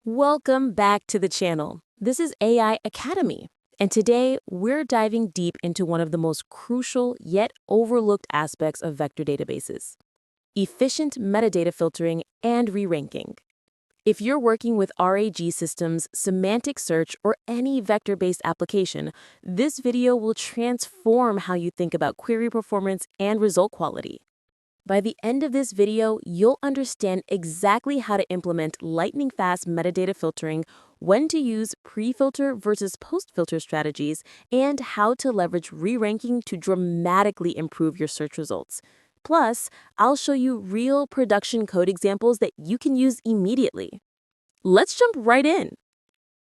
Welcome back to the channel. This is AI Academy, and today we're diving deep into one of the most crucial yet overlooked aspects of vector databases: efficient metadata filtering and re-ranking. If you're working with RAG systems, semantic search, or any vector-based application, this video will transform how you think about query performance and result quality. By the end of this video, you'll understand exactly how to implement lightning-fast metadata filtering, when to use pre-filter versus post-filter strategies, and how to leverage re-ranking to dramatically improve your search results. Plus, I'll show you real production code examples that you can use immediately. Let's jump right in.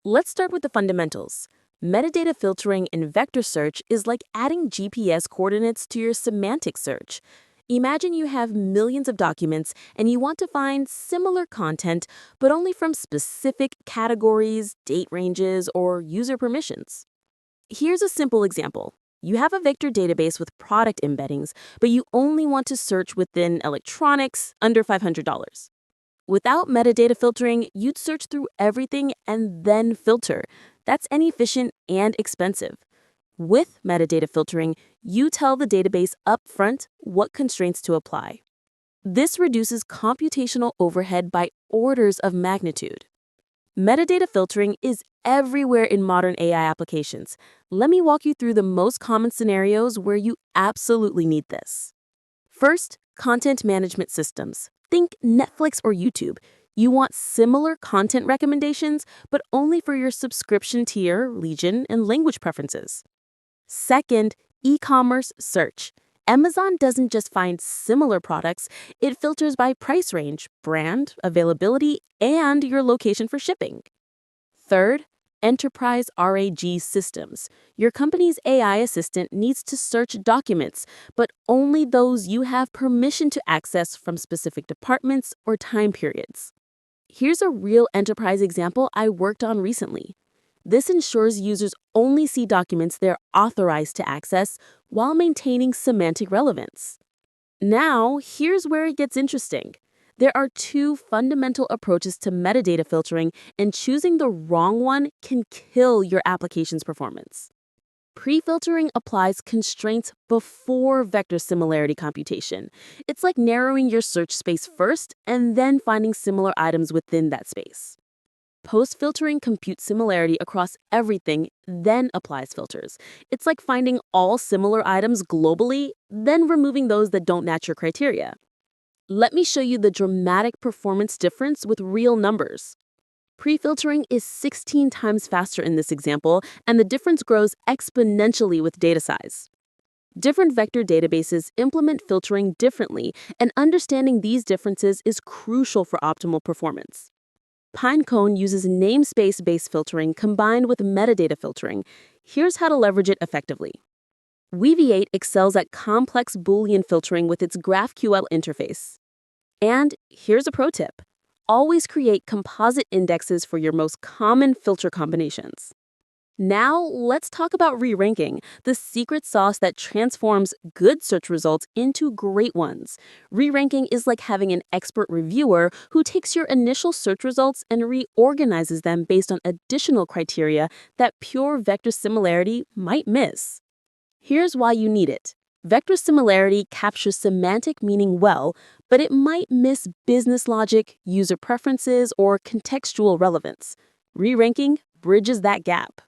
Let's start with the fundamentals. Metadata filtering in vector search is like adding GPS coordinates to your semantic search. Imagine you have millions of documents and you want to find similar content, but only from specific categories, date ranges, or user permissions. Here's a simple example. You have a vector database with product embeddings, but you only want to search within electronics under $500. Without metadata filtering, you'd search through everything and then filter. That's inefficient and expensive. With metadata filtering, you tell the database upfront what constraints to apply. This reduces computational overhead by orders of magnitude. Metadata filtering is everywhere in modern AI applications. Let me walk you through the most common scenarios where you absolutely need this. First, content management systems. Think Netflix or YouTube. You want similar content recommendations, but only for your subscription tier, region, and language preferences. Second, e-commerce search. Amazon doesn't just find similar products, it filters by price range, brand, availability, and your location for shipping. Third, enterprise RAG systems. Your company's AI assistant needs to search documents, but only those you have permission to access from specific departments or time periods. Here's a real enterprise example I worked on recently. This ensures users only see documents they're authorized to access while maintaining semantic relevance. Now, here's where it gets interesting. There are two fundamental approaches to metadata filtering, and choosing the wrong one can kill your application's performance. Pre-filtering applies constraints before vector similarity computation. It's like narrowing your search space first and then finding similar items within that space. Post-filtering computes similarity across everything, then applies filters. It's like finding all similar items globally, then removing those that don't match your criteria. Let me show you the dramatic performance difference with real numbers. Pre-filtering is 16 times faster in this example, and the difference grows exponentially with data size. Different vector databases implement filtering differently, and understanding these differences is crucial for optimal performance. Pinecone uses namespace-based filtering combined with metadata filtering. Here's how to leverage it effectively. Weaviate excels at complex Boolean filtering with its GraphQL interface. And here's a pro tip. Always create composite indexes for your most common filter combinations. Now, let's talk about re-ranking, the secret sauce that transforms good search results into great ones. Re-ranking is like having an expert reviewer who takes your initial search results and reorganizes them based on additional criteria that pure vector similarity might miss. Here's why you need it. Vector similarity captures semantic meaning well, but it might miss business logic, user preferences, or contextual relevance. Re-ranking bridges that gap.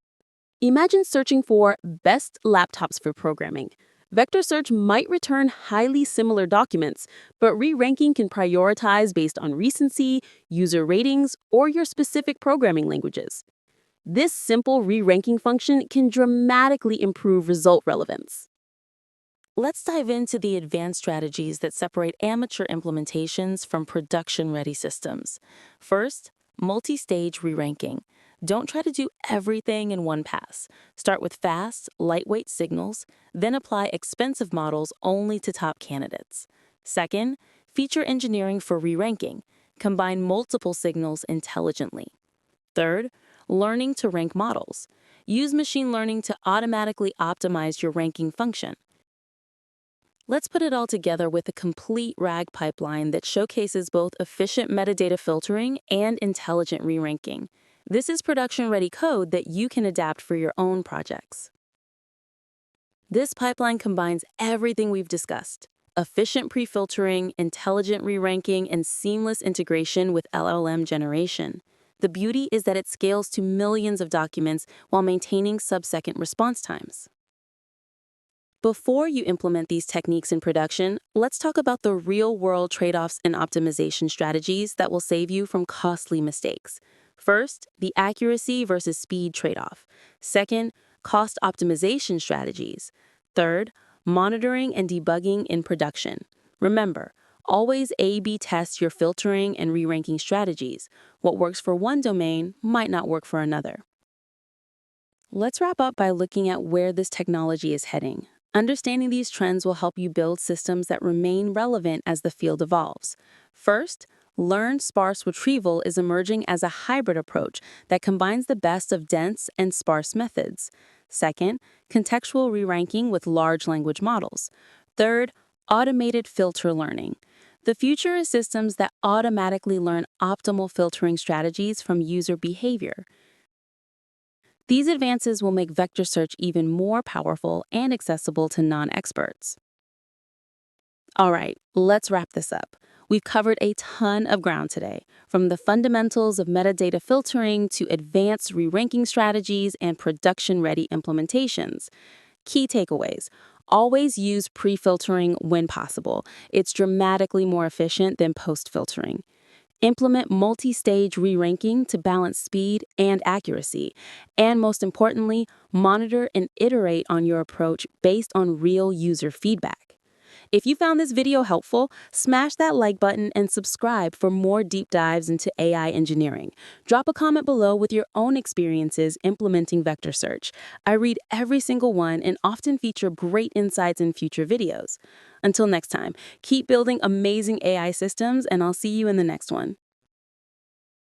Imagine searching for best laptops for programming. Vector search might return highly similar documents, but re-ranking can prioritize based on recency, user ratings, or your specific programming languages. This simple re-ranking function can dramatically improve result relevance. Let's dive into the advanced strategies that separate amateur implementations from production-ready systems. First, multi-stage re-ranking. Don't try to do everything in one pass. Start with fast, lightweight signals, then apply expensive models only to top candidates. Second, feature engineering for re-ranking. Combine multiple signals intelligently. Third, learning to rank models. Use machine learning to automatically optimize your ranking function. Let's put it all together with a complete RAG pipeline that showcases both efficient metadata filtering and intelligent re-ranking. This is production-ready code that you can adapt for your own projects. This pipeline combines everything we've discussed: efficient pre-filtering, intelligent re-ranking, and seamless integration with LLM generation. The beauty is that it scales to millions of documents while maintaining sub-second response times. Before you implement these techniques in production, let's talk about the real-world trade-offs and optimization strategies that will save you from costly mistakes. First, the accuracy versus speed trade-off. Second, cost optimization strategies. Third, monitoring and debugging in production. Remember, always A/B test your filtering and re-ranking strategies. What works for one domain might not work for another. Let's wrap up by looking at where this technology is heading. Understanding these trends will help you build systems that remain relevant as the field evolves. First, learned sparse retrieval is emerging as a hybrid approach that combines the best of dense and sparse methods. Second, contextual re-ranking with large language models. Third, automated filter learning. The future is systems that automatically learn optimal filtering strategies from user behavior. These advances will make vector search even more powerful and accessible to non-experts. All right, let's wrap this up. We've covered a ton of ground today, from the fundamentals of metadata filtering to advanced re-ranking strategies and production-ready implementations. Key takeaways: always use pre-filtering when possible. It's dramatically more efficient than post-filtering. Implement multi-stage re-ranking to balance speed and accuracy. And most importantly, monitor and iterate on your approach based on real user feedback. If you found this video helpful, smash that like button and subscribe for more deep dives into AI engineering. Drop a comment below with your own experiences implementing vector search. I read every single one and often feature great insights in future videos. Until next time, keep building amazing AI systems, and I'll see you in the next one.